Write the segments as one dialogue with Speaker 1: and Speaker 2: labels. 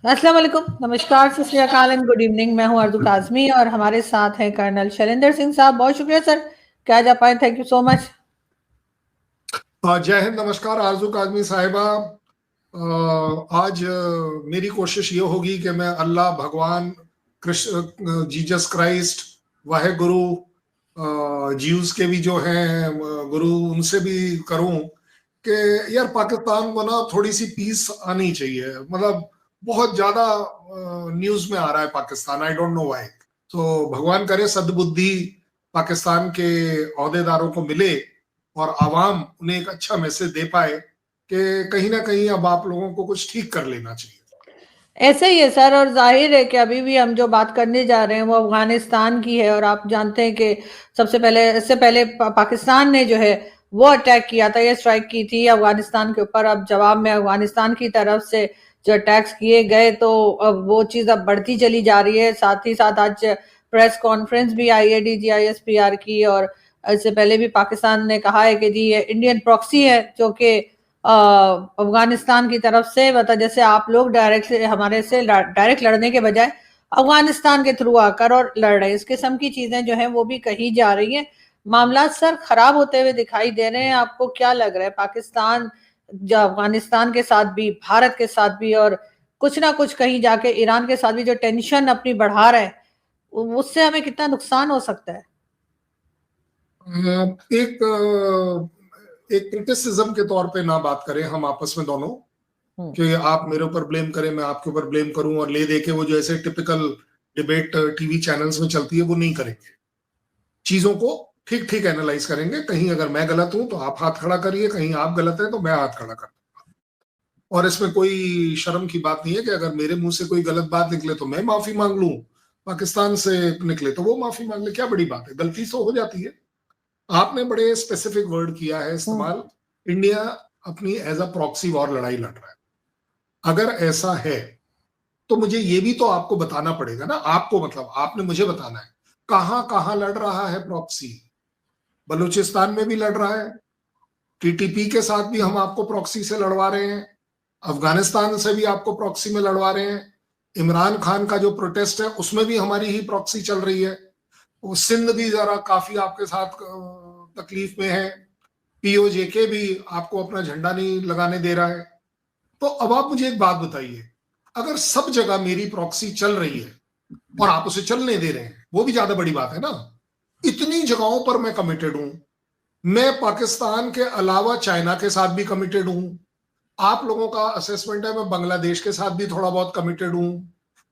Speaker 1: अस्सलाम वालेकुम, नमस्कार, सत श्री अकाल एंड गुड इवनिंग। मैं हूं अर्दू काजमी और हमारे साथ हैं कर्नल शैलेंद्र सिंह साहब। बहुत शुक्रिया सर कि आज आप आए, थैंक यू सो मच।
Speaker 2: जय हिंद, नमस्कार आरजू काजमी साहिबा। आज मेरी कोशिश ये होगी कि मैं अल्लाह, भगवान, कृष्ण, जीसस क्राइस्ट, वाहे गुरु, जीव्स के भी जो हैं गुरु, उनसे भी करूं कि यार पाकिस्तान को ना थोड़ी सी पीस आनी चाहिए। मतलब बहुत ज्यादा न्यूज में आ रहा है Pakistan, I don't know why. तो भगवान करे सद्बुद्धि पाकिस्तान के ओहदेदारों को मिले और आवाम उन्हें एक अच्छा मैसेज दे पाए कि कहीं ना कहीं अब आप लोगों को कुछ ठीक कर लेना चाहिए।
Speaker 1: ऐसे ही है सर, और जाहिर है कि अभी भी हम जो बात करने जा रहे हैं वो अफगानिस्तान की है। और आप जानते हैं कि सबसे पहले, इससे पहले पाकिस्तान ने जो है वो अटैक किया था, ये स्ट्राइक की थी अफगानिस्तान के ऊपर। अब जवाब में अफगानिस्तान की तरफ से जो अटैक्स किए गए, तो अब वो चीज़ अब बढ़ती चली जा रही है। साथ ही साथ आज प्रेस कॉन्फ्रेंस भी आई है DGISPR की, और इससे पहले भी पाकिस्तान ने कहा है कि जी ये इंडियन प्रॉक्सी है जो कि अफगानिस्तान की तरफ से, मतलब जैसे आप लोग डायरेक्ट हमारे से डायरेक्ट लड़ने के बजाय अफगानिस्तान के थ्रू आकर और लड़ रहे हैं। इस किस्म की चीजें जो है वो भी कही जा रही है। मामला सर खराब होते हुए दिखाई दे रहे हैं। आपको क्या लग रहा है, पाकिस्तान जो अफगानिस्तान के साथ भी, भारत के साथ भी, और कुछ ना कुछ कहीं जाके ईरान के साथ भी जो टेंशन अपनी बढ़ा रहा है, उससे हमें कितना नुकसान हो सकता है?
Speaker 2: एक एक क्रिटिसिज्म के तौर पे ना बात करें हम आपस में दोनों, कि आप मेरे ऊपर ब्लेम करें, मैं आपके ऊपर ब्लेम करूं, और ले दे के वो जो ऐसे टिपिकल डिबेट टीवी चैनल्स में चलती है वो नहीं करेंगे। चीजों को ठीक ठीक एनालाइज करेंगे। कहीं अगर मैं गलत हूं तो आप हाथ खड़ा करिए, कहीं आप गलत है तो मैं हाथ खड़ा कर। और इसमें कोई शर्म की बात नहीं है कि अगर मेरे मुंह से कोई गलत बात निकले तो मैं माफी मांग लूं, पाकिस्तान से निकले तो वो माफी मांग ले। क्या बड़ी बात है, गलती तो हो जाती है। आपने बड़े स्पेसिफिक वर्ड किया है इस्तेमाल, इंडिया अपनी एज अ प्रॉक्सी वॉर लड़ाई लड़ रहा है। अगर ऐसा है तो मुझे ये भी तो आपको बताना पड़ेगा ना। आपको मतलब आपने मुझे बताना है कहां कहां लड़ रहा है प्रॉक्सी। बलूचिस्तान में भी लड़ रहा है, TTP के साथ भी हम आपको प्रॉक्सी से लड़वा रहे हैं, अफगानिस्तान से भी आपको प्रॉक्सी में लड़वा रहे हैं, इमरान खान का जो प्रोटेस्ट है उसमें भी हमारी ही प्रॉक्सी चल रही है। वो सिंध भी जरा काफी आपके साथ तकलीफ में है, POJK भी आपको अपना झंडा नहीं लगाने दे रहा है। तो अब आप मुझे एक बात बताइए, अगर सब जगह मेरी प्रॉक्सी चल रही है और आप उसे चलने दे रहे हैं, वो भी ज्यादा बड़ी बात है ना। इतनी जगहों पर मैं कमिटेड हूं, मैं पाकिस्तान के अलावा चाइना के साथ भी कमिटेड हूं। आप लोगों का असेसमेंट है मैं बांग्लादेश के साथ भी थोड़ा बहुत कमिटेड हूं,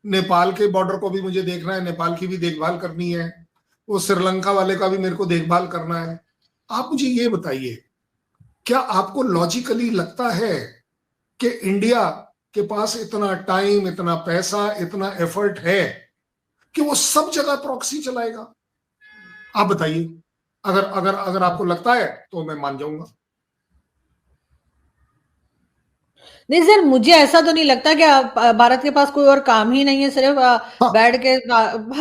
Speaker 2: नेपाल के बॉर्डर को भी मुझे देखना है, नेपाल की भी देखभाल करनी है, वो श्रीलंका वाले का भी मेरे को देखभाल करना है। आप मुझे ये बताइए, क्या आपको लॉजिकली लगता है कि इंडिया के पास इतना टाइम, इतना पैसा, इतना एफर्ट है कि वो सब जगह प्रॉक्सी चलाएगा? आप बताइए। अगर अगर अगर आपको लगता है तो मैं मान जाऊंगा।
Speaker 1: नहीं सर, मुझे ऐसा तो नहीं लगता कि भारत के पास कोई और काम ही नहीं है, सिर्फ
Speaker 2: हाँ,
Speaker 1: बैठ के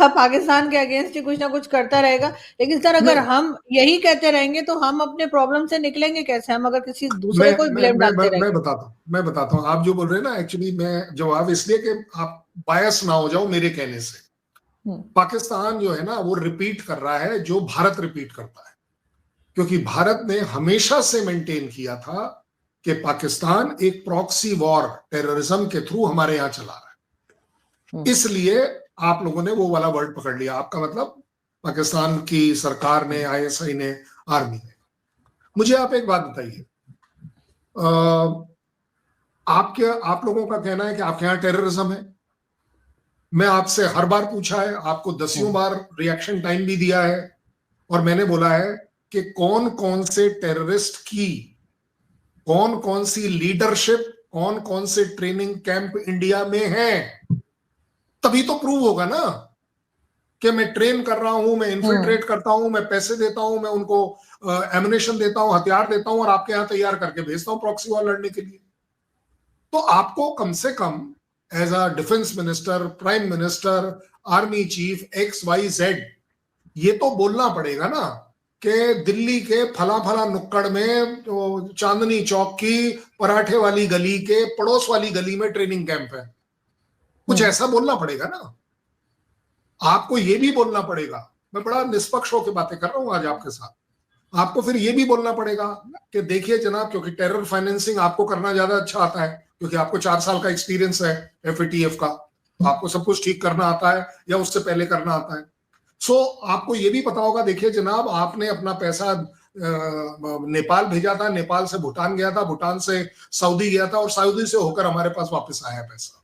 Speaker 1: पाकिस्तान के अगेंस्ट ही कुछ ना कुछ करता रहेगा। लेकिन सर अगर
Speaker 2: नहीं,
Speaker 1: हम यही कहते रहेंगे तो हम अपने प्रॉब्लम से निकलेंगे कैसे? हम अगर किसी
Speaker 2: मैं
Speaker 1: दूसरे को
Speaker 2: मैं
Speaker 1: ब्लेम
Speaker 2: मैं
Speaker 1: डालते
Speaker 2: मैं, मैं
Speaker 1: रहेंगे।
Speaker 2: बताता हूँ, मैं बताता हूँ। आप जो बोल रहे हैं ना, एक्चुअली मैं जवाब इसलिए कि आप बायस ना हो जाओ मेरे कहने से।
Speaker 1: हम्म।
Speaker 2: पाकिस्तान जो है ना वो रिपीट कर रहा है जो भारत रिपीट करता है, क्योंकि भारत ने हमेशा से मेंटेन किया था कि पाकिस्तान एक प्रॉक्सी वॉर टेररिज्म के थ्रू हमारे यहां चला रहा है। इसलिए आप लोगों ने वो वाला वर्ड पकड़ लिया। आपका मतलब पाकिस्तान की सरकार ने, ISI ने, आर्मी ने। मुझे आप एक बात बताइए, आप लोगों का कहना है कि आपके यहाँ टेररिज्म है। मैं आपसे हर बार पूछा है, आपको दसियों बार रिएक्शन टाइम भी दिया है, और मैंने बोला है कि कौन कौन से टेररिस्ट की कौन कौन सी लीडरशिप, कौन कौन से ट्रेनिंग कैंप इंडिया में है, तभी तो प्रूव होगा ना कि मैं ट्रेन कर रहा हूं, मैं इन्फिल्ट्रेट करता हूं, मैं पैसे देता हूं, मैं उनको एमुनेशन देता हूं, हथियार देता हूं, और आपके यहां तैयार करके भेजता हूं प्रॉक्सी वॉर लड़ने के लिए। तो आपको कम से कम as a defence minister, prime minister, army chief, XYZ, ये तो बोलना पड़ेगा ना कि दिल्ली के फला फला नुक्कड़ में, तो चांदनी चौक की पराठे वाली गली के पड़ोस वाली गली में ट्रेनिंग कैंप है। कुछ ऐसा बोलना पड़ेगा ना, आपको ये भी बोलना पड़ेगा। मैं बड़ा निष्पक्ष होकर बातें कर रहा हूं आज आपके साथ। आपको फिर ये भी बोलना पड़ेगा कि देखिए जनाब, क्योंकि टेरर फाइनेंसिंग आपको करना ज्यादा अच्छा आता है, क्योंकि आपको 4 साल का एक्सपीरियंस है FATF का, आपको सब कुछ ठीक करना आता है या उससे पहले करना आता है। सो आपको ये भी पता होगा, देखिए जनाब, आपने अपना पैसा नेपाल भेजा था, नेपाल से भूटान गया था, भूटान से सऊदी गया था और सऊदी से होकर हमारे पास वापस आया पैसा।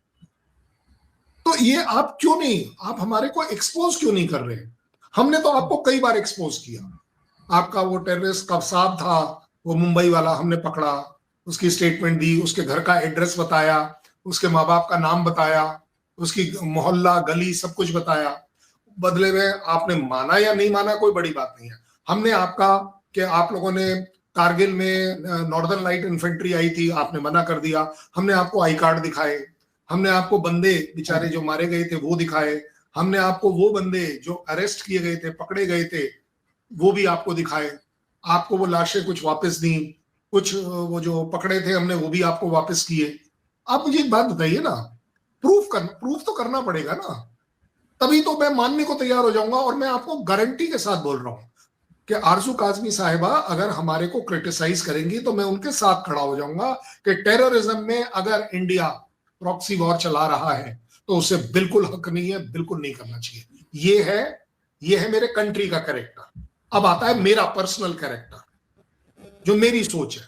Speaker 2: तो ये आप क्यों नहीं, आप हमारे को एक्सपोज क्यों नहीं कर रहे? हमने तो आपको कई बार एक्सपोज किया। आपका वो टेररिस्ट कसाब था, वो मुंबई वाला, हमने पकड़ा, उसकी स्टेटमेंट दी, उसके घर का एड्रेस बताया, उसके माँ बाप का नाम बताया, उसकी मोहल्ला गली सब कुछ बताया। बदले में आपने माना या नहीं माना कोई बड़ी बात नहीं है। हमने आपका कि आप लोगों ने कारगिल में नॉर्दर्न लाइट इन्फेंट्री आई थी, आपने मना कर दिया। हमने आपको आई कार्ड दिखाए, हमने आपको बंदे बेचारे जो मारे गए थे वो दिखाए, हमने आपको वो बंदे जो अरेस्ट किए गए थे, पकड़े गए थे, वो भी आपको दिखाए। आपको वो लाशें कुछ वापस दी, कुछ वो जो पकड़े थे हमने वो भी आपको वापस किए। आप मुझे एक बात बताइए ना, प्रूफ तो करना पड़ेगा ना, तभी तो मैं मानने को तैयार हो जाऊंगा। और मैं आपको गारंटी के साथ बोल रहा हूं कि आरजू काजमी साहिबा अगर हमारे को क्रिटिसाइज करेंगी तो मैं उनके साथ खड़ा हो जाऊंगा कि टेररिज्म में अगर इंडिया प्रॉक्सी वॉर चला रहा है तो उसे बिल्कुल हक नहीं है, बिल्कुल नहीं करना चाहिए। ये है मेरे कंट्री का कैरेक्टर। अब आता है मेरा पर्सनल कैरेक्टर, जो मेरी सोच है।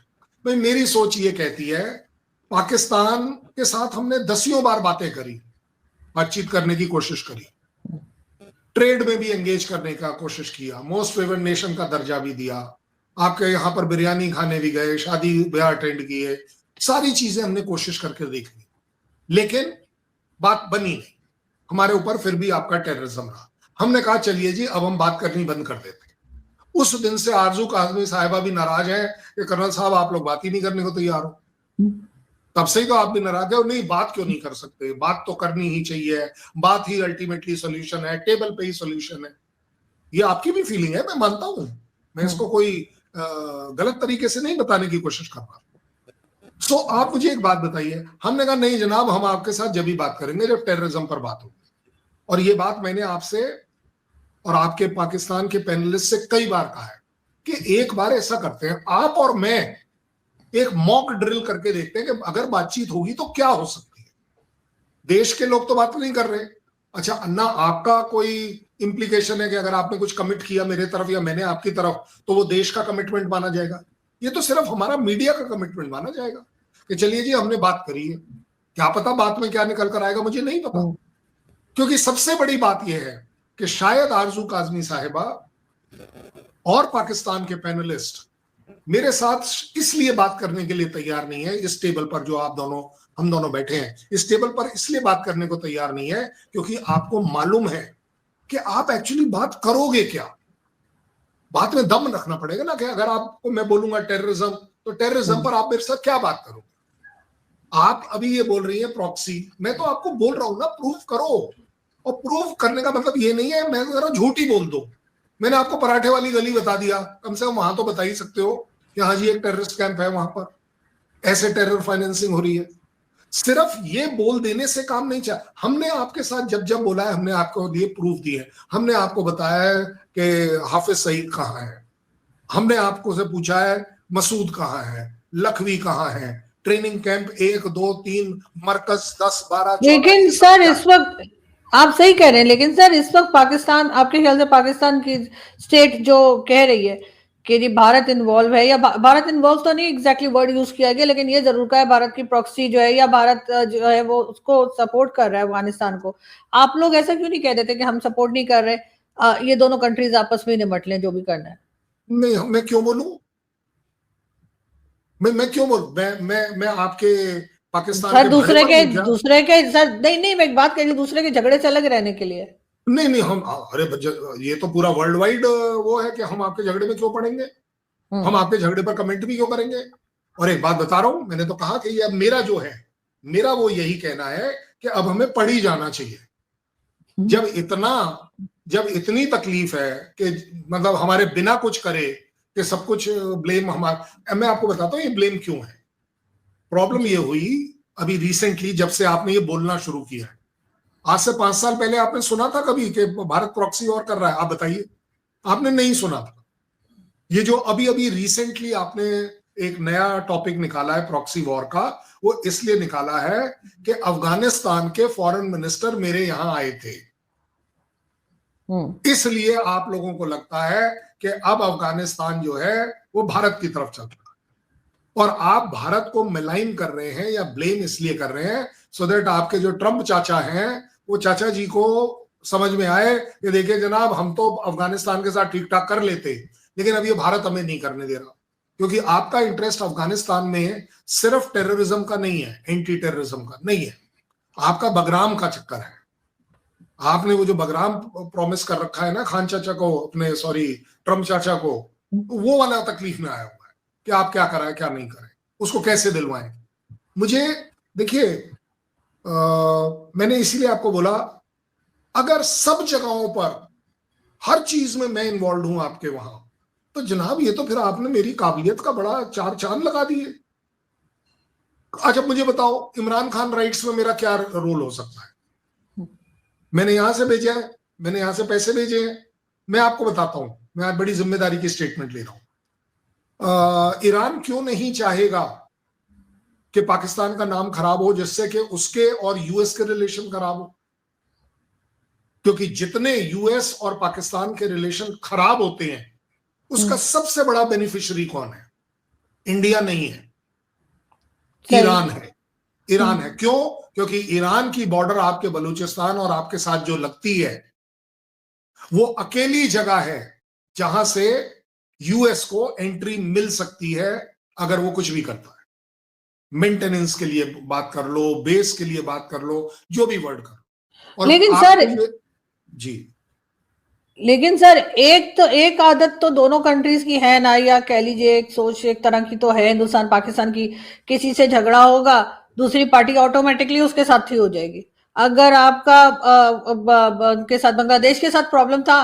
Speaker 2: भाई मेरी सोच ये कहती है, पाकिस्तान के साथ हमने दसियों बार बातें करी, बातचीत करने की कोशिश करी, ट्रेड में भी एंगेज करने का कोशिश किया, मोस्ट फेवर्ड नेशन का दर्जा भी दिया, आपके यहां पर बिरयानी खाने भी गए, शादी ब्याह अटेंड किए, सारी चीजें हमने कोशिश करके देख ली, लेकिन बात बनी नहीं। हमारे ऊपर फिर भी आपका टेररिज्म रहा। हमने कहा चलिए जी अब हम बात करनी बंद कर देते। उस दिन से आरजू काजमी साहिबा भी नाराज है कि कर्नल साहब आप लोग बात ही नहीं करने को तैयार हो। तब से ही तो आप भी नाराज है। और नहीं, बात क्यों नहीं कर सकते, बात तो करनी ही चाहिए, बात ही अल्टीमेटली सोल्यूशन है, टेबल पे ही सोल्यूशन है। ये आपकी भी फीलिंग है, मैं मानता हूं, मैं इसको कोई गलत तरीके से नहीं बताने की कोशिश कर रहा। सो आप मुझे एक बात बताइए। हमने कहा नहीं जनाब, हम आपके साथ जब भी बात करेंगे जब टेररिज्म पर बात होगी। और ये बात मैंने आपसे और आपके पाकिस्तान के पैनलिस्ट से कई बार कहा है कि एक बार ऐसा करते हैं, आप और मैं एक मॉक ड्रिल करके देखते हैं कि अगर बातचीत होगी तो क्या हो सकती है। देश के लोग तो बात नहीं कर रहे। अच्छा, अन्ना आपका कोई इंप्लीकेशन है कि अगर आपने कुछ कमिट किया मेरे तरफ या मैंने आपकी तरफ तो वो देश का कमिटमेंट माना जाएगा? ये तो सिर्फ हमारा मीडिया का कमिटमेंट माना जाएगा कि चलिए जी हमने बात करी है। क्या पता बात में क्या निकल कर आएगा, मुझे नहीं पता। क्योंकि सबसे बड़ी बात यह है कि शायद आरजू काजमी साहिबा और पाकिस्तान के पैनलिस्ट मेरे साथ इसलिए बात करने के लिए तैयार नहीं है इस टेबल पर, जो हम दोनों बैठे हैं इस टेबल पर, इसलिए बात करने को तैयार नहीं है क्योंकि आपको मालूम है कि आप एक्चुअली बात करोगे क्या। बात में दम रखना पड़ेगा ना, कि अगर आपको मैं बोलूंगा टेररिज्म, तो टेररिज्म पर आप मेरे साथ क्या बात करोगे। आप अभी ये बोल रही है प्रॉक्सी, मैं तो आपको बोल रहा हूं ना प्रूफ करो। और प्रूफ करने का मतलब ये नहीं है मैं जरा झूठ ही बोल दो। मैंने आपको पराठे वाली गली बता दिया, कम से कम वहां तो बता ही सकते हो कि हाँ जी एक टेररिस्ट कैंप है, वहां पर ऐसे टेरर फाइनेंसिंग हो रही है। सिर्फ ये बोल देने से काम नहीं चला। हमने आपके साथ जब जब बोला है हमने आपको दिए प्रूफ दिए। हमने आपको बताया है कि हाफिज सईद कहाँ है, हमने आपको से पूछा है मसूद कहाँ है, लखवी कहाँ है, ट्रेनिंग कैंप 1 2 3 मरकज 10 12।
Speaker 1: लेकिन सर इस वक्त आप सही कह रहे हैं, लेकिन सर इस वक्त पाकिस्तान, आपके ख्याल से पाकिस्तान की स्टेट जो कह रही है कि जी भारत इन्वॉल्व है, या भारत इन्वॉल्व तो नहीं एग्जैक्टली वर्ड यूज किया गया, लेकिन ये जरूर कहा है भारत की प्रॉक्सी जो है या भारत जो है वो उसको सपोर्ट कर रहा है अफगानिस्तान को। आप लोग ऐसा क्यों नहीं कह देते कि हम सपोर्ट नहीं कर रहे, ये दोनों कंट्रीज आपस में निपट लें जो भी करना है?
Speaker 2: नहीं, मैं क्यों बोलूं, मैं क्यों बोलूं, मैं आपके पाकिस्तान
Speaker 1: सर
Speaker 2: के
Speaker 1: दूसरे के सर नहीं मैं एक बात कह रही हूं, दूसरे के झगड़े से अलग रहने के लिए।
Speaker 2: नहीं हम, अरे ये तो पूरा वर्ल्ड वाइड वो है कि हम आपके झगड़े में क्यों पड़ेंगे, हम आपके झगड़े पर कमेंट भी क्यों करेंगे। और एक बात बता रहा हूं, मैंने तो कहा कि ये अब मेरा जो है, मेरा वो यही कहना है कि अब हमें पढ़ ही जाना चाहिए। जब इतनी तकलीफ है कि मतलब हमारे बिना कुछ करे कि सब कुछ ब्लेम हमारा। मैं आपको बताता हूँ ये ब्लेम क्यों है। प्रॉब्लम ये हुई अभी रिसेंटली जब से आपने ये बोलना शुरू किया है आज से 5 साल पहले आपने सुना था कभी कि भारत प्रॉक्सी वॉर कर रहा है? आप बताइए, आपने नहीं सुना था। ये जो अभी अभी रिसेंटली आपने एक नया टॉपिक निकाला है प्रॉक्सी वॉर का, वो इसलिए निकाला है कि अफगानिस्तान के फॉरेन मिनिस्टर मेरे यहां आए थे, इसलिए आप लोगों को लगता है कि अब अफगानिस्तान जो है वो भारत की तरफ चल रहा है, और आप भारत को मिलाइन कर रहे हैं या ब्लेम इसलिए कर रहे हैं सो दैट आपके जो ट्रंप चाचा हैं वो चाचा जी को समझ में आए कि देखिए जनाब, हम तो अफगानिस्तान के साथ ठीक ठाक कर लेते, लेकिन अब ये भारत हमें नहीं करने दे रहा, क्योंकि आपका इंटरेस्ट अफगानिस्तान में सिर्फ टेररिज्म का नहीं है, एंटी टेररिज्म का नहीं है, आपका बगराम का चक्कर है। आपने वो जो बगराम प्रॉमिस कर रखा है ना खान चाचा को, अपने सॉरी ट्रम्प चाचा को, वो वाला तकलीफ में आया हुआ है कि आप क्या कराएं क्या नहीं करें, उसको कैसे दिलवाएं। मुझे देखिए, मैंने इसीलिए आपको बोला, अगर सब जगहों पर हर चीज में मैं इन्वॉल्व हूं आपके वहां, तो जनाब ये तो फिर आपने मेरी काबिलियत का बड़ा चार चांद लगा दिए। अच्छा मुझे बताओ, इमरान खान राइट्स में मेरा क्या रोल हो सकता है? मैंने यहां से भेजा है, मैंने यहां से पैसे भेजे हैं, मैं आपको बताता हूं, मैं आज बड़ी जिम्मेदारी की स्टेटमेंट ले रहा हूं। ईरान क्यों नहीं चाहेगा कि पाकिस्तान का नाम खराब हो, जिससे कि उसके और यूएस के रिलेशन खराब हो? क्योंकि जितने यूएस और पाकिस्तान के रिलेशन खराब होते हैं उसका सबसे बड़ा बेनिफिशियरी कौन है? इंडिया नहीं है, ईरान है। ईरान है। क्यों? क्योंकि ईरान की बॉर्डर आपके बलूचिस्तान और आपके साथ जो लगती है वो अकेली जगह है जहां से यूएस को एंट्री मिल सकती है अगर वो कुछ भी करता है। मेंटेनेंस के लिए बात कर लो, बेस के लिए बात कर लो, जो भी वर्ड कर। और
Speaker 1: लेकिन सर
Speaker 2: जी,
Speaker 1: लेकिन सर एक आदत तो दोनों कंट्रीज की है ना, या कह लीजिए एक सोच एक तरह की तो है हिंदुस्तान पाकिस्तान की, किसी से झगड़ा होगा दूसरी पार्टी ऑटोमेटिकली उसके साथ ही हो जाएगी। अगर आपका के साथ बांग्लादेश के साथ प्रॉब्लम था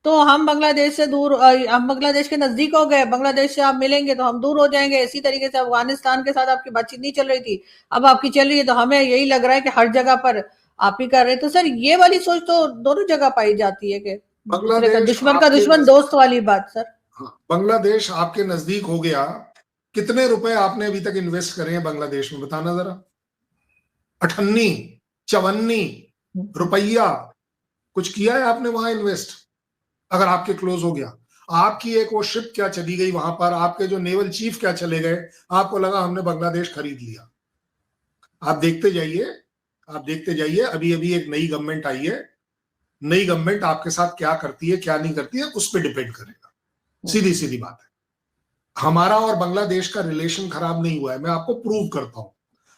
Speaker 1: तो हम बांग्लादेश से दूर, हम बांग्लादेश के नजदीक हो गए, बांग्लादेश से आप मिलेंगे तो हम दूर हो जाएंगे। इसी तरीके से अफगानिस्तान के साथ आपकी बातचीत नहीं चल रही थी, अब आपकी चल रही है, तो हमें यही लग रहा है कि हर जगह पर आप ही कर रहे हैं। तो सर ये वाली सोच तो दोनों जगह पाई जाती है कि दूसरे का दुश्मन दोस्त वाली बात। सर
Speaker 2: बांग्लादेश आपके नजदीक हो गया, कितने रुपए आपने अभी तक इन्वेस्ट करे हैं बांग्लादेश में, बताना जरा। 58-54 रुपया कुछ किया है आपने वहां इन्वेस्ट? अगर आपके क्लोज हो गया, आपकी एक वो शिप क्या चली गई वहां पर, आपके जो नेवल चीफ क्या चले गए, आपको लगा हमने बांग्लादेश खरीद लिया। आप देखते जाइए, आप देखते जाइए, अभी अभी एक नई गवर्नमेंट आई है, नई गवर्नमेंट आपके साथ क्या करती है क्या नहीं करती है उस पर डिपेंड करेगा। सीधी सीधी बात है। हमारा और बांग्लादेश का रिलेशन खराब नहीं हुआ है, मैं आपको प्रूव करता हूं।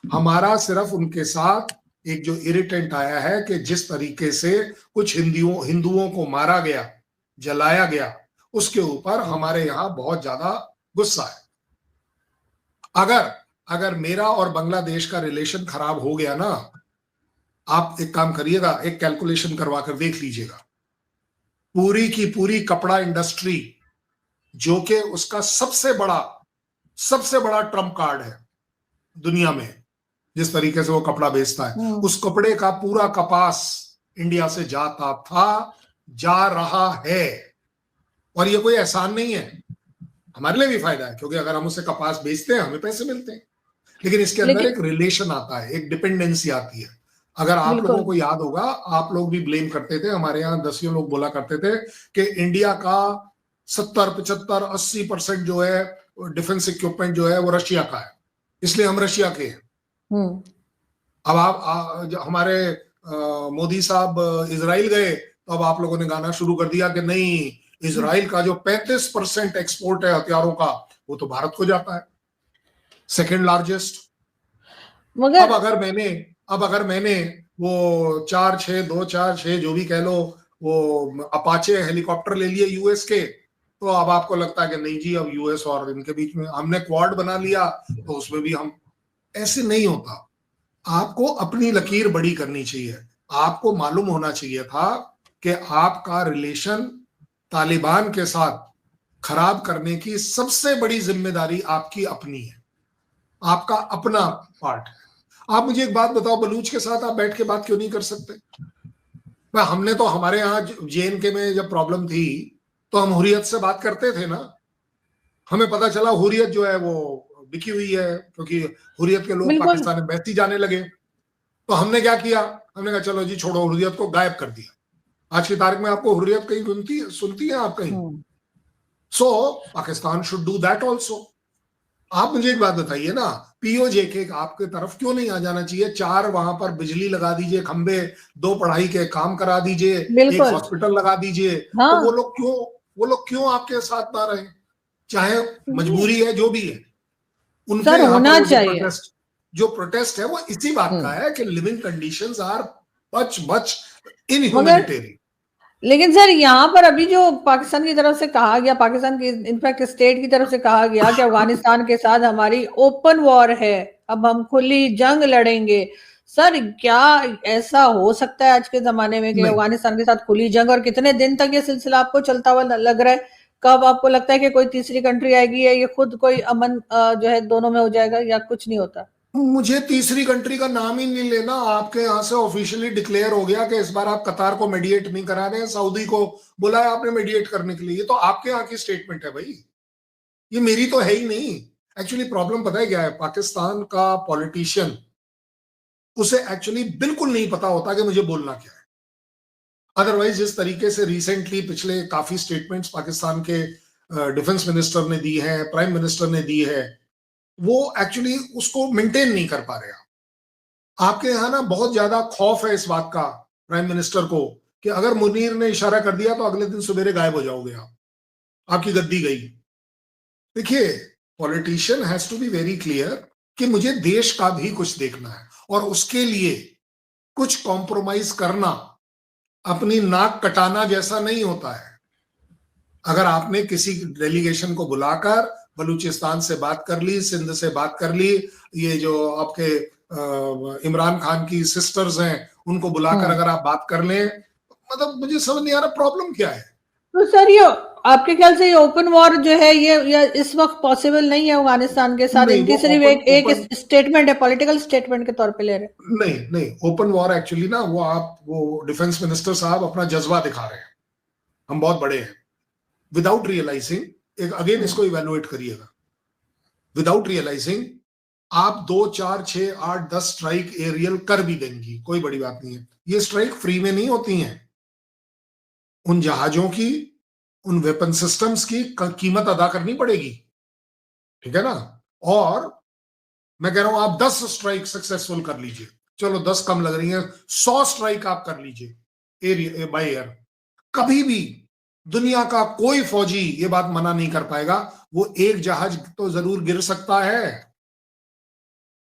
Speaker 2: हमारा सिर्फ उनके साथ एक जो इरिटेंट आया है कि जिस तरीके से कुछ हिंदुओं को मारा गया, जलाया गया, उसके ऊपर हमारे यहां बहुत ज्यादा गुस्सा है। अगर मेरा और बांग्लादेश का रिलेशन खराब हो गया ना, आप एक काम करिएगा, एक कैलकुलेशन करवा कर देख लीजिएगा, पूरी की पूरी कपड़ा इंडस्ट्री जो कि उसका सबसे बड़ा ट्रम्प कार्ड है दुनिया में, जिस तरीके से वो कपड़ा बेचता है, उस कपड़े का पूरा कपास इंडिया से जाता था, जा रहा है। और ये कोई एहसान नहीं है, हमारे लिए भी फायदा है, क्योंकि अगर हम उसे कपास बेचते हैं हमें पैसे मिलते हैं, लेकिन इसके अंदर एक रिलेशन आता है, एक डिपेंडेंसी आती है। अगर आप लोगों को याद होगा, आप लोग भी ब्लेम करते थे, हमारे यहाँ 10 लोग बोला करते थे कि इंडिया का 70, 75, 80% जो है डिफेंस इक्विपमेंट जो है वो रशिया का है, इसलिए हम रशिया के हैं। अब आप हमारे मोदी साहब इजराइल गए तो अब आप लोगों ने गाना शुरू कर दिया कि नहीं, इजराइल का जो 35% एक्सपोर्ट है हथियारों का वो तो भारत को जाता है, सेकेंड लार्जेस्ट। अब अगर मैंने वो 4-6 जो भी कह लो, वो अपाचे हेलीकॉप्टर ले लिए यूएस के, तो अब आपको लगता है कि नहीं जी, अब यूएस और इनके बीच में हमने क्वाड बना लिया तो उसमें भी हम। ऐसे नहीं होता। आपको अपनी लकीर बड़ी करनी चाहिए। आपको मालूम होना चाहिए था कि आपका रिलेशन तालिबान के साथ खराब करने की सबसे बड़ी जिम्मेदारी आपकी अपनी है, आपका अपना पार्ट है। आप मुझे एक बात बताओ, बलूच के साथ आप बैठ के बात क्यों नहीं कर सकते? हमने तो हमारे यहाँ JNK में जब प्रॉब्लम थी तो हम हुर्रियत से बात करते थे ना। हमें पता चला हुर्रियत जो है वो बिकी हुई है, क्योंकि हुर्रियत के लोग पाकिस्तान में बहती जाने लगे। तो हमने क्या किया, हमने कहा चलो जी छोड़ो, हुर्रियत को गायब कर दिया। आज की तारीख में आपको हुर्रियत कहीं सुनती है आप कहीं? So Pakistan should do that also. आप मुझे एक बात बताइए ना, POJK आपके तरफ क्यों नहीं आ जाना चाहिए? 4 वहां पर बिजली लगा दीजिए, खंबे, 2 पढ़ाई के काम करा दीजिए, एक हॉस्पिटल लगा दीजिए। हाँ। तो वो लोग क्यों आपके साथ ना रहे? चाहे मजबूरी है, जो भी है, उनके यहाँ पर जो प्रोटेस्ट है वो इसी बात का है कि लिविंग कंडीशंस आर मच इनह्यूमैनिटेरियन।
Speaker 1: लेकिन सर यहाँ पर अभी जो पाकिस्तान की तरफ से कहा गया, पाकिस्तान की इनफैक्ट स्टेट की तरफ से कहा गया कि अफगानिस्तान के साथ हमारी ओपन वॉर है, अब हम खुली जंग लड़ेंगे। सर क्या ऐसा हो सकता है आज के जमाने में कि अफगानिस्तान के साथ खुली जंग? और कितने दिन तक ये सिलसिला आपको चलता हुआ लग रहा है? कब आपको लगता है कि कोई तीसरी कंट्री आएगी या ये खुद कोई अमन जो है दोनों में हो जाएगा, या कुछ नहीं होता?
Speaker 2: मुझे तीसरी कंट्री का नाम ही नहीं लेना। आपके यहाँ से ऑफिशियली डिक्लेयर हो गया कि इस बार आप कतार को मेडिएट नहीं करा रहे हैं, सऊदी को बुलाया आपने मेडिएट करने के लिए। ये तो आपके यहाँ की स्टेटमेंट है भाई, ये मेरी तो है ही नहीं। एक्चुअली प्रॉब्लम पता है क्या है? पाकिस्तान का पॉलिटिशियन, उसे एक्चुअली बिल्कुल नहीं पता होता कि मुझे बोलना क्या है। अदरवाइज जिस तरीके से रिसेंटली पिछले काफी स्टेटमेंट्स पाकिस्तान के डिफेंस मिनिस्टर ने दी है, प्राइम मिनिस्टर ने दी है, वो एक्चुअली उसको मेंटेन नहीं कर पा रहे। आपके यहाँ ना बहुत ज्यादा खौफ है इस बात का प्राइम मिनिस्टर को कि अगर मुनीर ने इशारा कर दिया तो अगले दिन सवेरे गायब हो जाओगे आप, आपकी गद्दी गई। देखिए, politician has to be very clear कि मुझे देश का भी कुछ देखना है, और उसके लिए कुछ कॉम्प्रोमाइज करना अपनी नाक कटाना जैसा नहीं होता है। अगर आपने किसी डेलीगेशन को बुलाकर बलूचिस्तान से बात कर ली, सिंध से बात कर ली, ये जो आपके इमरान खान की सिस्टर्स हैं उनको बुलाकर अगर आप बात कर लें, मतलब मुझे समझ नहीं आ रहा प्रॉब्लम क्या है।
Speaker 1: तो सर ये आपके ख्याल से ये ओपन वॉर जो है ये इस वक्त पॉसिबल नहीं है अफगानिस्तान के साथ? इनकी सिर्फ एक स्टेटमेंट है, पॉलिटिकल स्टेटमेंट के तौर पे ले रहे हैं।
Speaker 2: नहीं, ओपन वॉर एक्चुअली ना वो डिफेंस मिनिस्टर साहब अपना जज्बा दिखा रहे हैं, हम बहुत बड़े हैं, विदाउट रियलाइजिंग। एक अगेन इसको इवेलुएट करिएगा, विदाउट रियलाइजिंग आप 2, 4, 6, 8, 10 स्ट्राइक एरियल कर भी देंगी, कोई बड़ी बात नहीं है। ये स्ट्राइक फ्री में नहीं होती हैं। उन जहाजों की, उन वेपन सिस्टम्स की कीमत अदा करनी पड़ेगी, ठीक है ना? और मैं कह रहा हूं आप 10 स्ट्राइक सक्सेसफुल कर लीजिए, चलो 10 कम लग रही है, 100 स्ट्राइक आप कर लीजिए एरिया बाय एयर। कभी भी दुनिया का कोई फौजी ये बात मना नहीं कर पाएगा, वो एक जहाज तो जरूर गिर सकता है।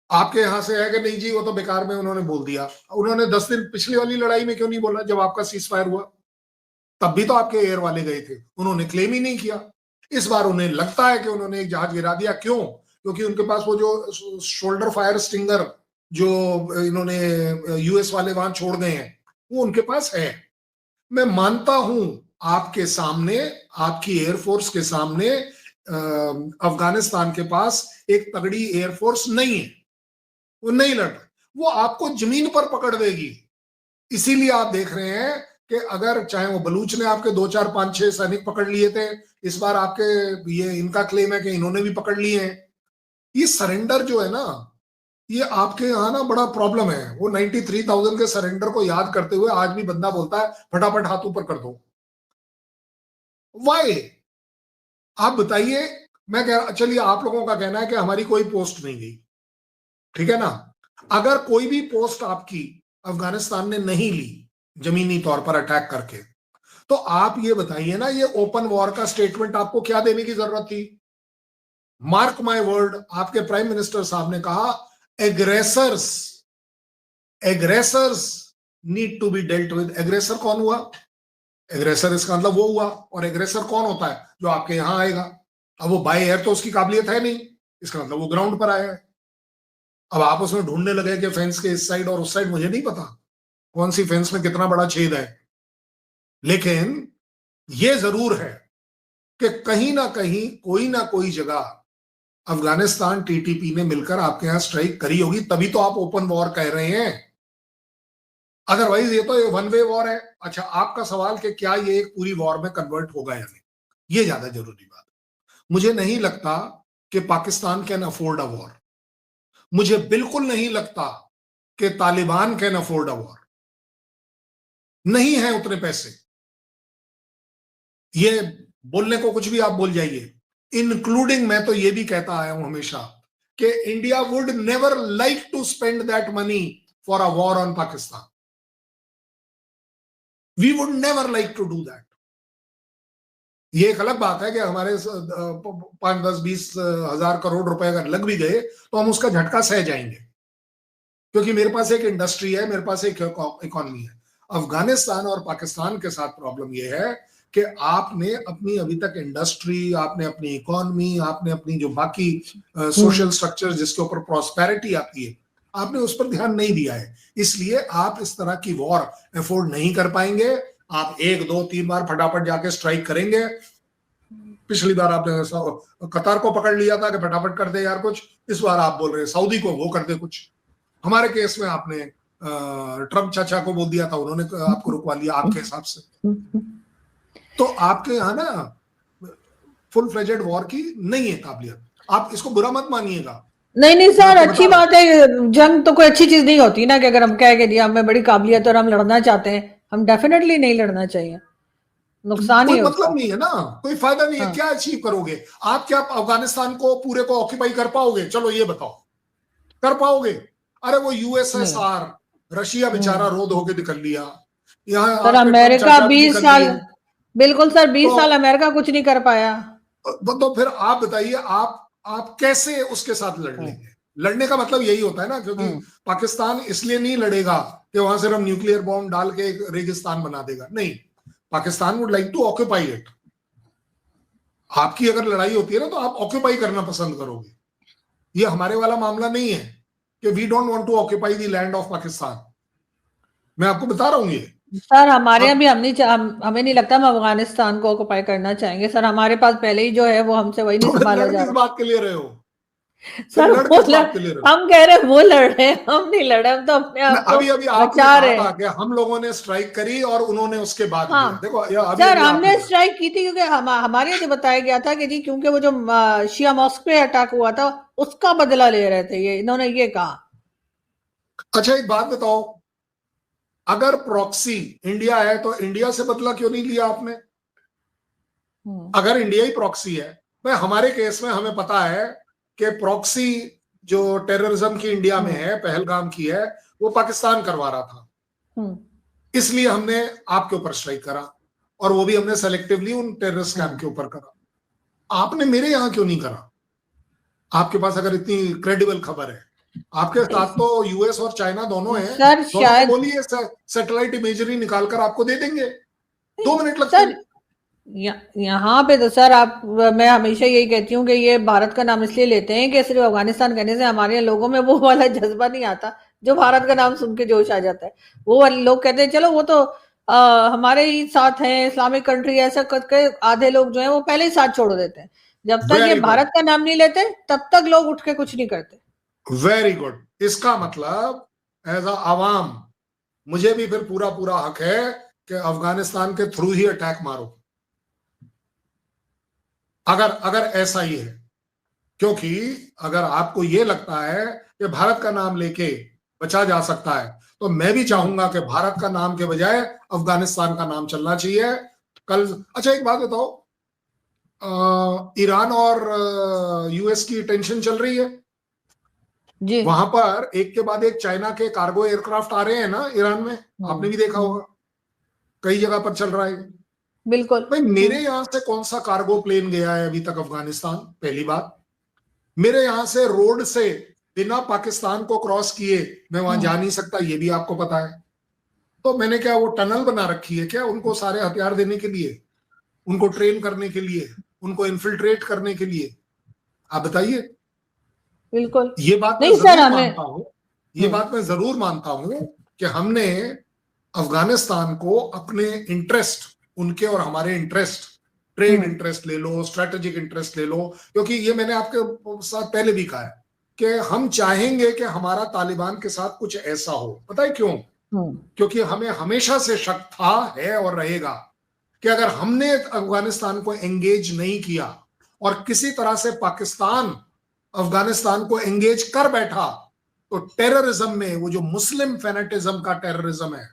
Speaker 2: आपके यहां से है कि नहीं जी वो तो बेकार में उन्होंने बोल दिया। उन्होंने 10 दिन पिछली वाली लड़ाई में क्यों नहीं बोला? जब आपका सीज फायर हुआ तब भी तो आपके एयर वाले गए थे, उन्होंने क्लेम ही नहीं किया। इस बार उन्हें लगता है कि उन्होंने एक जहाज गिरा दिया। क्यों? क्योंकि उनके पास वो जो शोल्डर फायर स्टिंगर जो इन्होंने US वाले वहां छोड़ गए हैं, वो उनके पास है। मैं मानता हूं आपके सामने, आपकी एयरफोर्स के सामने अफगानिस्तान के पास एक तगड़ी एयरफोर्स नहीं है, वो नहीं लड़, वो आपको जमीन पर पकड़ देगी। इसीलिए आप देख रहे हैं कि अगर चाहे वो बलूच ने आपके 2, 4, 5, 6 सैनिक पकड़ लिए थे, इस बार आपके ये इनका क्लेम है कि इन्होंने भी पकड़ लिए हैं। ये सरेंडर जो है ना, ये आपके यहाँ ना बड़ा प्रॉब्लम है। वो 93,000 के सरेंडर को याद करते हुए आज भी बंदा बोलता है फटाफट हाथ ऊपर कर दो। वाई? आप बताइए। मैं कह चलिए आप लोगों का कहना है कि हमारी कोई पोस्ट नहीं गई, ठीक है ना? अगर कोई भी पोस्ट आपकी अफगानिस्तान ने नहीं ली जमीनी तौर पर अटैक करके, तो आप ये बताइए ना, ये ओपन वॉर का स्टेटमेंट आपको क्या देने की जरूरत थी? मार्क माय वर्ड, आपके प्राइम मिनिस्टर साहब ने कहा aggressors need to be dealt with. Aggressor कौन हुआ? एग्रेसर इसका मतलब वो हुआ, और एग्रेसर कौन होता है? जो आपके यहां आएगा। अब वो बाय एयर तो उसकी काबिलियत है नहीं, इसका मतलब वो ग्राउंड पर आया है। अब आप उसमें ढूंढने लगे कि फेंस के इस साइड और उस साइड, मुझे नहीं पता कौन सी फेंस में कितना बड़ा छेद है, लेकिन ये जरूर है कि कहीं ना कहीं कोई ना कोई जगह अफगानिस्तान टीटीपी ने मिलकर आपके यहाँ स्ट्राइक करी होगी, तभी तो आप ओपन वॉर कह रहे हैं, अदरवाइज ये तो वन वे वॉर है। अच्छा, आपका सवाल कि क्या ये एक पूरी वॉर में कन्वर्ट होगा या नहीं, ये ज्यादा जरूरी बात। मुझे नहीं लगता कि Pakistan can afford a war, मुझे बिल्कुल नहीं लगता कि Taliban can afford a war, नहीं है उतने पैसे। ये बोलने को कुछ भी आप बोल जाइए, इंक्लूडिंग मैं तो ये भी कहता आया हूं हमेशा कि India would never like to spend that money for a war on Pakistan, we would never like to do that. ये एक अलग बात है कि हमारे 5, 10, 20 हजार करोड़ रुपए अगर लग भी गए तो हम उसका झटका सह जाएंगे, क्योंकि मेरे पास एक इंडस्ट्री है, मेरे पास एक इकोनॉमी है। अफगानिस्तान और पाकिस्तान के साथ प्रॉब्लम यह है कि आपने अपनी अभी तक इंडस्ट्री, आपने अपनी इकोनॉमी, आपने अपनी जो बाकी सोशल स्ट्रक्चर जिसके ऊपर प्रॉस्पेरिटी आती है, आपने उस पर ध्यान नहीं दिया है। इसलिए आप इस तरह की वॉर अफोर्ड नहीं कर पाएंगे। आप 1, 2, 3 बार फटाफट जाके स्ट्राइक करेंगे। पिछली बार आपने कतार को पकड़ लिया था कि फटाफट कर दे यार कुछ, इस बार आप बोल रहे हैं सऊदी को वो कर दे कुछ। हमारे केस में आपने ट्रम्प चाचा को बोल दिया था, उन्होंने आपको रुकवा लिया आपके हिसाब से। तो आपके यहाँ ना फुल फ्लेजेड वॉर की नहीं है काबिलियत, आप इसको बुरा मत मानिएगा।
Speaker 1: नहीं सर, अच्छी बात है, जंग तो कोई अच्छी चीज नहीं होती ना, कि अगर हम कह के दिया हमें बड़ी काबिलियत और हम लड़ना चाहते हैं, हम डेफिनेटली नहीं लड़ना चाहिए, नुकसान ही है,
Speaker 2: मतलब नहीं है ना, कोई फायदा नहीं है। क्या अचीव करोगे आप? क्या अफगानिस्तान को पूरे को ऑक्यूपाई कर पाओगे? चलो ये बताओ, कर पाओगे? अरे वो यूएसएसआर रशिया बेचारा रोध होके निकल लिया, यहाँ
Speaker 1: सर अमेरिका 20 साल, बिल्कुल सर 20 साल अमेरिका कुछ नहीं कर पाया।
Speaker 2: तो फिर आप बताइए, आप कैसे उसके साथ लड़ लेंगे? लड़ने का मतलब यही होता है ना, क्योंकि पाकिस्तान इसलिए नहीं लड़ेगा कि वहां से हम न्यूक्लियर बॉम्ब डाल के एक रेगिस्तान बना देगा, नहीं। Pakistan would like to occupy it. आपकी अगर लड़ाई होती है ना, तो आप ऑक्यूपाई करना पसंद करोगे। ये हमारे वाला मामला नहीं है कि we don't want to occupy the land of Pakistan. मैं आपको बता रहा हूं ये
Speaker 1: सर, हमारे यहाँ भी हमें नहीं लगता हम अफगानिस्तान को ऑक्यूपाई करना चाहेंगे सर। हमारे पास पहले ही जो है वो हमसे वही नहीं संभाला जा रहा।
Speaker 2: किस बात के लिए रहे हो
Speaker 1: सर? हम कह रहे हैं वो लड़ रहे हैं, हम नहीं लड़ रहे, हम तो अपने आप को बचा रहे हैं।
Speaker 2: हम लोगों ने स्ट्राइक करी और उन्होंने उसके बाद देखो
Speaker 1: सर, हमने स्ट्राइक की थी क्योंकि हमारे यहाँ बताया गया था कि जी क्योंकि वो जो शिया मॉस्क पे अटैक हुआ था उसका बदला ले रहे थे, ये इन्होंने ये कहा।
Speaker 2: अच्छा एक बात बताओ, अगर प्रॉक्सी इंडिया है तो इंडिया से बदला क्यों नहीं लिया आपने? अगर इंडिया ही प्रॉक्सी है, भाई हमारे केस में हमें पता है कि प्रॉक्सी जो टेररिज्म की इंडिया में है, पहलगाम की है, वो पाकिस्तान करवा रहा था, इसलिए हमने आपके ऊपर स्ट्राइक करा, और वो भी हमने सेलेक्टिवली उन टेररिस्ट कैंप के ऊपर करा। आपने मेरे यहां क्यों नहीं करा? आपके पास अगर इतनी क्रेडिबल खबर है, आपके साथ तो यूएस और चाइना दोनों हैं सर, शायद बोलिए सैटेलाइट इमेजरी निकालकर आपको दे देंगे, 2 मिनट लगते हैं।
Speaker 1: यहाँ पे तो सर मैं हमेशा यही कहती हूँ कि ये भारत का नाम इसलिए लेते हैं कि सिर्फ अफगानिस्तान कहने से हमारे लोगों में वो वाला जज्बा नहीं आता जो भारत का नाम सुन के जोश आ जाता है। वो लोग कहते हैं चलो वो तो हमारे ही साथ हैं, इस्लामिक कंट्री, ऐसा करके आधे लोग जो है वो पहले ही साथ छोड़ देते हैं। जब तक ये भारत का नाम नहीं लेते तब तक लोग उठ के कुछ नहीं करते।
Speaker 2: Very good. इसका मतलब एज अ आवाम मुझे भी फिर पूरा हक है कि अफगानिस्तान के थ्रू ही अटैक मारो, अगर ऐसा ही है। क्योंकि अगर आपको ये लगता है कि भारत का नाम लेके बचा जा सकता है, तो मैं भी चाहूंगा कि भारत का नाम के बजाय अफगानिस्तान का नाम चलना चाहिए। कल अच्छा एक बात बताओ, ईरान और यूएस की टेंशन चल रही है जी। वहां पर एक के बाद एक चाइना के कार्गो एयरक्राफ्ट आ रहे हैं ना ईरान में, आपने भी देखा होगा, कई जगह पर चल रहा है।
Speaker 1: बिल्कुल
Speaker 2: भाई मेरे यहां से कौन सा कार्गो प्लेन गया है अभी तक अफगानिस्तान? पहली बात, मेरे यहां से रोड से बिना पाकिस्तान को क्रॉस किए मैं वहां जा नहीं सकता, ये भी आपको पता है। तो मैंने क्या वो टनल बना रखी है क्या उनको सारे हथियार देने के लिए, उनको ट्रेन करने के लिए, उनको इन्फिल्ट्रेट करने के लिए? आप बताइए।
Speaker 1: बिल्कुल
Speaker 2: ये बात मैं जरूर मानता हूं, ये बात मैं जरूर मानता हूं कि हमने अफगानिस्तान को अपने इंटरेस्ट, उनके और हमारे इंटरेस्ट ट्रेड इंटरेस्ट ले लो, स्ट्रेटेजिक इंटरेस्ट ले लो, क्योंकि ये मैंने आपके साथ पहले भी कहा है कि हम चाहेंगे कि हमारा तालिबान के साथ कुछ ऐसा हो। पता है क्यों? क्योंकि हमें हमेशा से शक था, है और रहेगा कि अगर हमने अफगानिस्तान को एंगेज नहीं किया और किसी तरह से पाकिस्तान अफगानिस्तान को एंगेज कर बैठा, तो टेररिज्म में वो जो मुस्लिम फेनेटिज्म का टेररिज्म है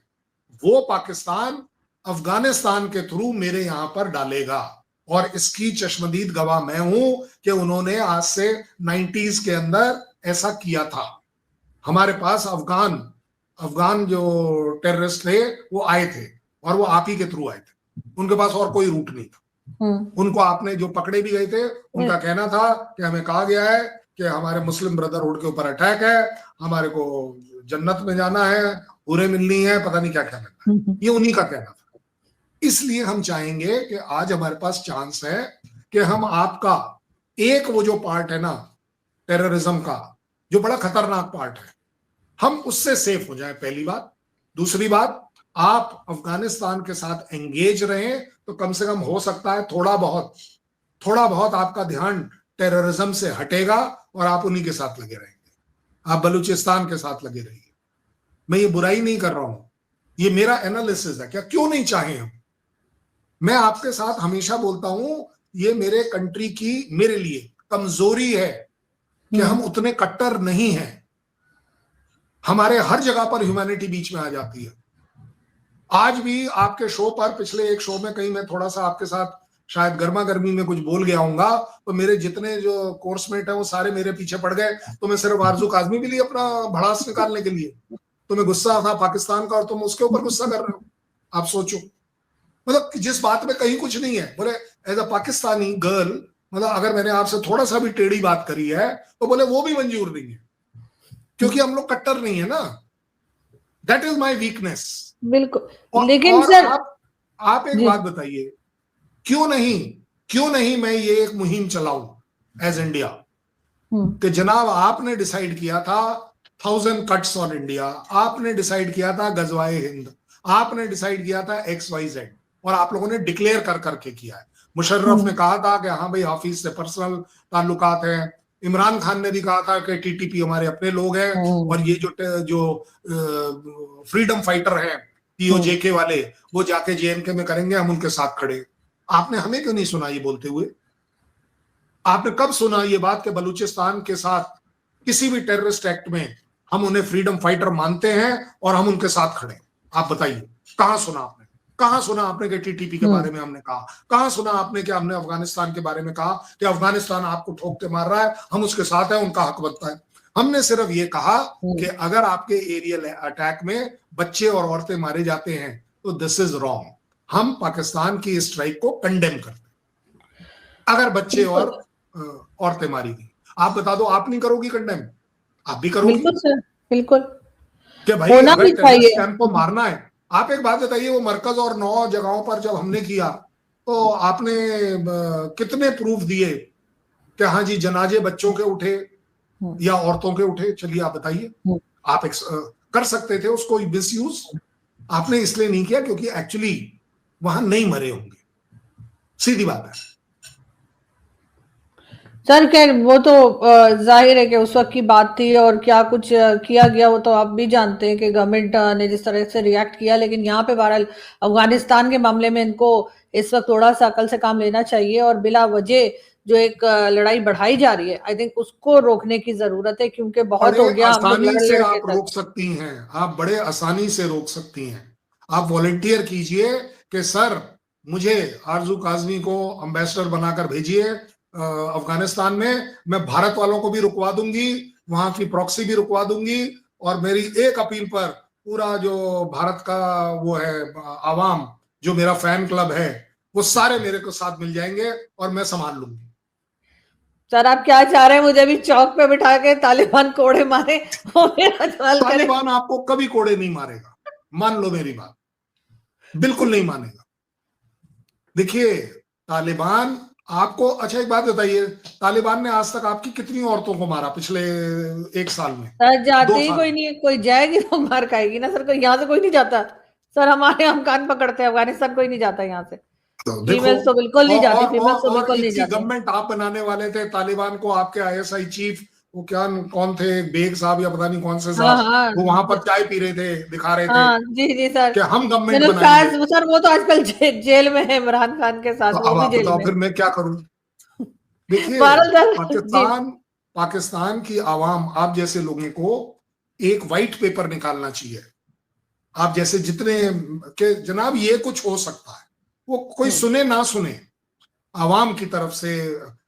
Speaker 2: वो पाकिस्तान अफगानिस्तान के थ्रू मेरे यहां पर डालेगा। और इसकी चश्मदीद गवाह मैं हूं कि उन्होंने आज से 90s के अंदर ऐसा किया था। हमारे पास अफगान जो टेररिस्ट थे वो आए थे और वो आप ही के थ्रू आए थे, उनके पास और कोई रूट नहीं था। उनको आपने जो पकड़े भी गए थे, उनका कहना था कि हमें कहा गया है कि हमारे मुस्लिम ब्रदरहुड के ऊपर अटैक है, हमारे को जन्नत में जाना है, पूरे मिलनी है, पता नहीं क्या कहना है, ये उन्हीं का कहना था। इसलिए हम चाहेंगे कि आज हमारे पास चांस है कि हम आपका एक वो जो पार्ट है ना टेररिज्म का, जो बड़ा खतरनाक पार्ट है, हम उससे सेफ हो जाए, पहली बात। दूसरी बात, आप अफगानिस्तान के साथ एंगेज रहें तो कम से कम हो सकता है थोड़ा बहुत आपका ध्यान टेररिज्म से हटेगा और आप उन्हीं के साथ लगे रहेंगे, आप बलूचिस्तान के साथ लगे रहिए। मैं ये बुराई नहीं कर रहा हूं, ये मेरा एनालिसिस है। क्या क्यों नहीं चाहें हम? मैं आपके साथ हमेशा बोलता हूं, ये मेरे कंट्री की मेरे लिए कमजोरी है कि हम उतने कट्टर नहीं हैं। हमारे हर जगह पर ह्यूमैनिटी बीच में आ जाती है। आज भी आपके शो पर, पिछले एक शो में कहीं मैं थोड़ा सा आपके साथ शायद गर्मा गर्मी में कुछ बोल गया हूंगा, तो मेरे जितने जो कोर्समेट है वो सारे मेरे पीछे पड़ गए। तो मैं सिर्फ आरजू काजमी के लिए अपना भड़ास निकालने के लिए, तुम्हें गुस्सा था पाकिस्तान का और तुम उसके ऊपर गुस्सा कर रहे हो। आप सोचो, मतलब जिस बात में कहीं कुछ नहीं है। बोले एज अ पाकिस्तानी गर्ल, मतलब अगर मैंने आपसे थोड़ा सा भी टेढ़ी बात करी है तो बोले वो भी मंजूर नहीं है, क्योंकि हम लोग कट्टर नहीं है ना। That is my weakness.
Speaker 1: बिल्कुल। लेकिन सर
Speaker 2: आप एक बात बताइए, क्यों नहीं मैं ये एक मुहिम चलाऊं एज इंडिया कि जनाब आपने डिसाइड किया था 1000 कट्स ऑन इंडिया, आपने डिसाइड किया था गजवाए हिंद, आपने डिसाइड किया था XYZ, और आप लोगों ने डिक्लेयर कर करके किया है। मुशर्रफ ने कहा था कि हाँ भाई हाफिज से पर्सनल ताल्लुकात हैं, इमरान खान ने भी कहा था कि TTP हमारे अपने लोग हैं, और ये जो फ्रीडम फाइटर हैं POJK वाले, वो जाके JNK में करेंगे, हम उनके साथ खड़े। आपने हमें क्यों नहीं सुना ये बोलते हुए? आपने कब सुना ये बात कि बलूचिस्तान के साथ किसी भी टेररिस्ट एक्ट में हम उन्हें फ्रीडम फाइटर मानते हैं और हम उनके साथ खड़े? आप बताइए, कहां सुना आपने? कहां सुना आपने कि TTP के बारे में हमने कहा? कहां सुना आपने कि हमने अफगानिस्तान के बारे में कहा कि अफगानिस्तान आपको ठोक के मार रहा है, हम उसके साथ हैं, उनका हक बनता है? हमने सिर्फ ये कहा कि अगर आपके एरियल अटैक में बच्चे और औरतें मारे जाते हैं तो दिस इज रॉन्ग। हम पाकिस्तान की इस स्ट्राइक को कंडेम करते हैं। अगर बच्चे और औरतें मारी गई, आप बता दो, आप नहीं करोगी कंडेम? आप भी करोगी?
Speaker 1: बिल्कुल सर, बिल्कुल।
Speaker 2: कि भाई अगर टेररिस्ट कैंप को मारना है, आप एक बात बताइए, वो मरकज और 9 जगहों पर जब हमने किया तो आपने कितने प्रूफ दिए कि हाँ जी जनाजे बच्चों के उठे या औरतों के उठे? चलिए आप बताइए। आप कर सकते थे उसको मिसयूज, आपने इसलिए नहीं किया क्योंकि एक्चुअली वहां नहीं मरे होंगे, सीधी बात है।
Speaker 1: सर खैर वो तो जाहिर है कि उस वक्त की बात थी और क्या कुछ किया गया वो तो आप भी जानते हैं कि गवर्नमेंट ने जिस तरह से रिएक्ट किया। लेकिन यहाँ पे बहरहाल अफगानिस्तान के मामले में इनको इस वक्त थोड़ा सा अकल से काम लेना चाहिए और बिला वजह जो एक लड़ाई बढ़ाई जा रही है, आई थिंक उसको रोकने की जरूरत है, क्योंकि बहुत हो गया।
Speaker 2: आसानी से आप रोक सकती हैं, आप बड़े आसानी से रोक सकती हैं। आप वॉलंटियर कीजिए कि सर मुझे आरजू काजमी को एम्बेसडर बनाकर भेजिए अफगानिस्तान में, मैं भारत वालों को भी रुकवा दूंगी, वहां की प्रॉक्सी भी रुकवा दूंगी, और मेरी एक अपील पर पूरा जो भारत का वो है आवाम, जो मेरा फैन क्लब है, वो सारे मेरे को साथ मिल जाएंगे और मैं संभाल लूंगी।
Speaker 3: सर आप क्या चाह रहे हैं, मुझे भी चौक पे बिठा के तालिबान कोड़े मारे?
Speaker 2: तालिबान आपको कभी कोड़े नहीं मारेगा, मान लो मेरी बात, बिल्कुल नहीं मानेगा। देखिए तालिबान आपको, अच्छा एक बात बताइए, तालिबान ने आज तक आपकी कितनी औरतों को मारा पिछले 1 साल में?
Speaker 3: सर जाते ही कोई नहीं, कोई जाएगी तो मार खाएगी ना सर, कोई यहाँ से कोई नहीं जाता सर, हमारे हम कान पकड़ते हैं, अफगानिस्तान कोई नहीं जाता यहाँ से।
Speaker 2: तो
Speaker 1: फीमेल्स तो बिल्कुल नहीं जाती, फीमेल्स तो
Speaker 2: और
Speaker 1: बिल्कुल नहीं
Speaker 2: इतनी
Speaker 1: जाती।
Speaker 2: गवर्नमेंट आप बनाने वाले थे, तालिबान को आपके आईएसआई चीफ, वो क्या कौन थे, बेग साहब या पता नहीं कौन से
Speaker 1: हाँ
Speaker 2: साहब,
Speaker 1: हाँ
Speaker 2: वो वहां पर चाय पी रहे थे, दिखा रहे थे
Speaker 1: हाँ, जी जी सर।
Speaker 2: कि हम गवर्नमेंट
Speaker 1: मैंने
Speaker 2: बनाएंगे।
Speaker 1: सर वो तो आजकल जेल में है इमरान खान के साथ,
Speaker 2: तो
Speaker 1: वो
Speaker 2: अब
Speaker 1: भी
Speaker 2: आप
Speaker 1: जेल
Speaker 2: बताओ
Speaker 1: में।
Speaker 2: फिर मैं क्या करूं? देखिए,
Speaker 1: बहरहाल सर, जी
Speaker 2: पाकिस्तान की आवाम, आप जैसे लोगों को एक व्हाइट पेपर निकालना चाहिए। आप जैसे जितने के जनाब ये कुछ हो सकता है, वो कोई सुने ना सुने, आवाम की तरफ से।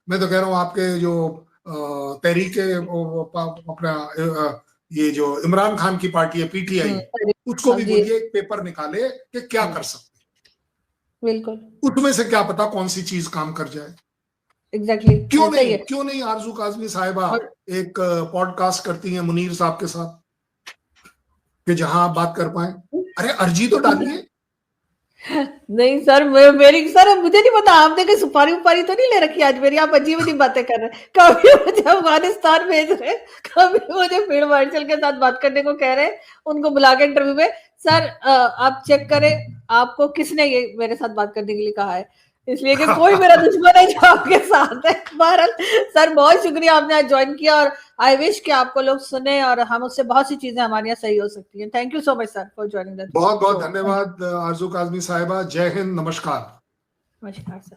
Speaker 2: मैं तो कह रहा हूं आपके जो तहरीके अपना ये जो इमरान खान की पार्टी है पीटीआई, उसको भी
Speaker 1: जी
Speaker 2: बोलिए एक पेपर निकाले कि क्या कर सकते हैं।
Speaker 1: बिल्कुल,
Speaker 2: उसमें से क्या पता कौन सी चीज काम कर जाए।
Speaker 1: एग्जैक्टली ऐसा ही है।
Speaker 2: क्यों नहीं आरजू काजमी साहिबा
Speaker 1: और
Speaker 2: एक पॉडकास्ट करती हैं मुनीर साहब के साथ, कि जहां आप बात कर पाए? अरे अर्जी तो डालिए।
Speaker 1: नहीं सर, मेरी सर मुझे नहीं पता, आपने कोई सुपारी उपारी तो नहीं ले रखी आज मेरी? आप अजीब अजीब बातें कर रहे हैं। कभी मुझे अफगानिस्तान भेज रहे हैं, कभी मुझे फील्ड मार्शल के साथ बात करने को कह रहे हैं, उनको बुला के इंटरव्यू में। सर आप चेक करें, आपको किसने ये मेरे साथ बात करने के लिए कहा है? इसलिए कि कोई मेरा दुश्मन है जो आपके साथ है। बहरहाल सर, बहुत शुक्रिया आपने आज ज्वाइन किया, और आई विश कि आपको लोग सुने और हम उससे बहुत सी चीजें हमारी यहाँ सही हो सकती हैं। Thank you so much sir for joining that.
Speaker 2: बहुत बहुत धन्यवाद आरजू काजमी साहिबा। जय हिंद, नमस्कार।
Speaker 1: नमस्कार सर।